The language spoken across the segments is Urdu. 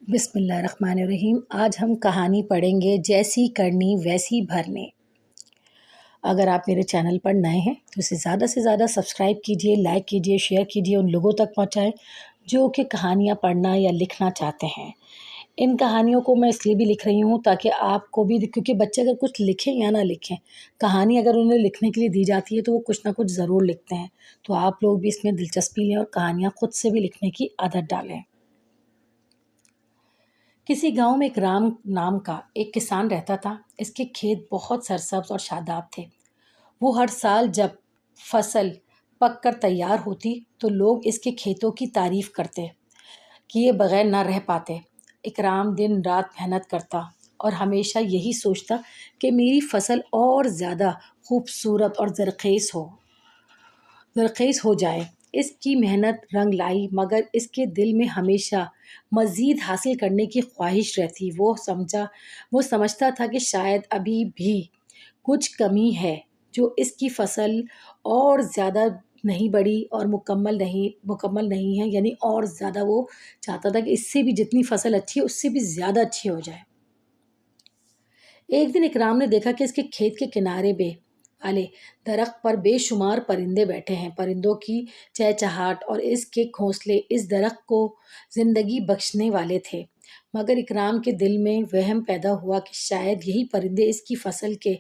بسم اللہ الرحمن الرحیم۔ آج ہم کہانی پڑھیں گے جیسی کرنی ویسی بھرنی۔ اگر آپ میرے چینل پر نئے ہیں تو اسے زیادہ سے زیادہ سبسکرائب کیجئے، لائک کیجئے، شیئر کیجئے، ان لوگوں تک پہنچائیں جو کہ کہانیاں پڑھنا یا لکھنا چاہتے ہیں۔ ان کہانیوں کو میں اس لیے بھی لکھ رہی ہوں تاکہ آپ کو بھی، کیونکہ بچے اگر کچھ لکھیں یا نہ لکھیں، کہانی اگر انہیں لکھنے کے لیے دی جاتی ہے تو وہ کچھ نہ کچھ ضرور لکھتے ہیں۔ تو آپ لوگ بھی اس میں دلچسپی لیں اور کہانیاں خود سے بھی لکھنے کی عادت ڈالیں۔ کسی گاؤں میں ایک رام نام کا ایک کسان رہتا تھا۔ اس کے کھیت بہت سرسبز اور شاداب تھے۔ وہ ہر سال جب فصل پک کر تیار ہوتی تو لوگ اس کے کھیتوں کی تعریف کرتے، کیے بغیر نہ رہ پاتے۔ اکرام دن رات محنت کرتا اور ہمیشہ یہی سوچتا کہ میری فصل اور زیادہ خوبصورت اور زرخیز ہو جائے۔ اس کی محنت رنگ لائی، مگر اس کے دل میں ہمیشہ مزید حاصل کرنے کی خواہش رہتی۔ وہ سمجھتا تھا کہ شاید ابھی بھی کچھ کمی ہے جو اس کی فصل اور زیادہ نہیں بڑھی اور مکمل نہیں ہے، یعنی اور زیادہ وہ چاہتا تھا کہ اس سے بھی جتنی فصل اچھی ہے اس سے بھی زیادہ اچھی ہو جائے۔ ایک دن اکرام نے دیکھا کہ اس کے کھیت کے کنارے والے درخت پر بے شمار پرندے بیٹھے ہیں۔ پرندوں کی چہچہاہٹ اور اس کے گھونسلے اس درخت کو زندگی بخشنے والے تھے، مگر اکرام کے دل میں وہم پیدا ہوا کہ شاید یہی پرندے اس کی فصل کے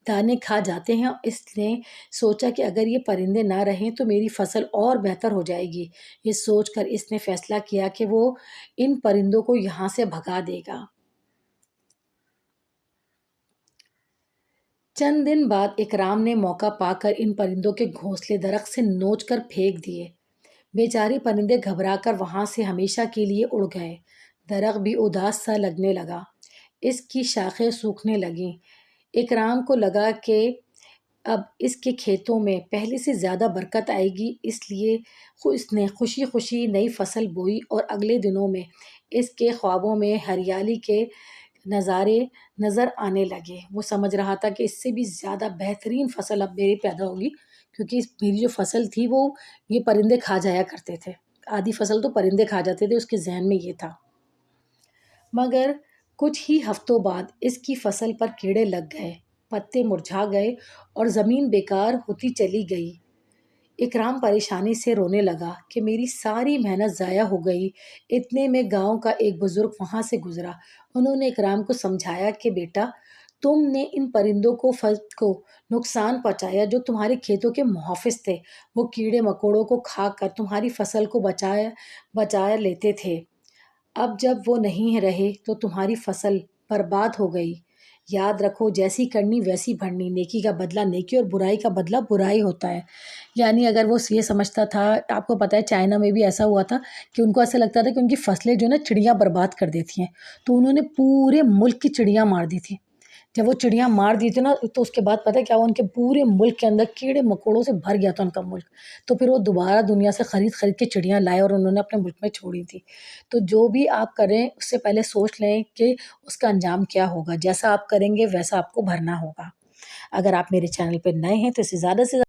دانے کھا جاتے ہیں۔ اس نے سوچا کہ اگر یہ پرندے نہ رہیں تو میری فصل اور بہتر ہو جائے گی۔ یہ سوچ کر اس نے فیصلہ کیا کہ وہ ان پرندوں کو یہاں سے بھگا دے گا۔ چند دن بعد اکرام نے موقع پا کر ان پرندوں کے گھونسلے درخت سے نوچ کر پھینک دیے۔ بیچارے پرندے گھبرا کر وہاں سے ہمیشہ کے لیے اڑ گئے۔ درخت بھی اداس سا لگنے لگا، اس کی شاخیں سوکھنے لگیں۔ اکرام کو لگا کہ اب اس کے کھیتوں میں پہلے سے زیادہ برکت آئے گی، اس لیے اس نے خوشی خوشی نئی فصل بوئی اور اگلے دنوں میں اس کے خوابوں میں ہریالی کے نظارے نظر آنے لگے۔ وہ سمجھ رہا تھا کہ اس سے بھی زیادہ بہترین فصل اب میری پیدا ہوگی، کیونکہ میری جو فصل تھی وہ یہ پرندے کھا جایا کرتے تھے، آدھی فصل تو پرندے کھا جاتے تھے، اس کے ذہن میں یہ تھا۔ مگر کچھ ہی ہفتوں بعد اس کی فصل پر کیڑے لگ گئے، پتے مرجھا گئے اور زمین بیکار ہوتی چلی گئی۔ اکرام پریشانی سے رونے لگا کہ میری ساری محنت ضائع ہو گئی۔ اتنے میں گاؤں کا ایک بزرگ وہاں سے گزرا۔ انہوں نے اکرام کو سمجھایا کہ بیٹا، تم نے ان پرندوں کو نقصان پہنچایا جو تمہارے کھیتوں کے محافظ تھے۔ وہ کیڑے مکوڑوں کو کھا کر تمہاری فصل کو بچا لیتے تھے۔ اب جب وہ نہیں رہے تو تمہاری فصل برباد ہو گئی۔ یاد رکھو، جیسی کرنی ویسی بھرنی، نیکی کا بدلہ نیکی اور برائی کا بدلہ برائی ہوتا ہے۔ یعنی اگر وہ یہ سمجھتا تھا، آپ کو پتہ ہے چائنا میں بھی ایسا ہوا تھا کہ ان کو ایسا لگتا تھا کہ ان کی فصلیں جو نا چڑیاں برباد کر دیتی ہیں، تو انہوں نے پورے ملک کی چڑیاں مار دی تھی۔ جب وہ چڑیاں مار دی تھی نا تو اس کے بعد پتہ ہے کیا ہوا، ان کے پورے ملک کے اندر کیڑے مکوڑوں سے بھر گیا تھا ان کا ملک۔ تو پھر وہ دوبارہ دنیا سے خرید کے چڑیاں لائے اور انہوں نے اپنے ملک میں چھوڑی تھی۔ تو جو بھی آپ کریں اس سے پہلے سوچ لیں کہ اس کا انجام کیا ہوگا، جیسا آپ کریں گے ویسا آپ کو بھرنا ہوگا۔ اگر آپ میرے چینل پہ نئے ہیں تو اسے زیادہ سے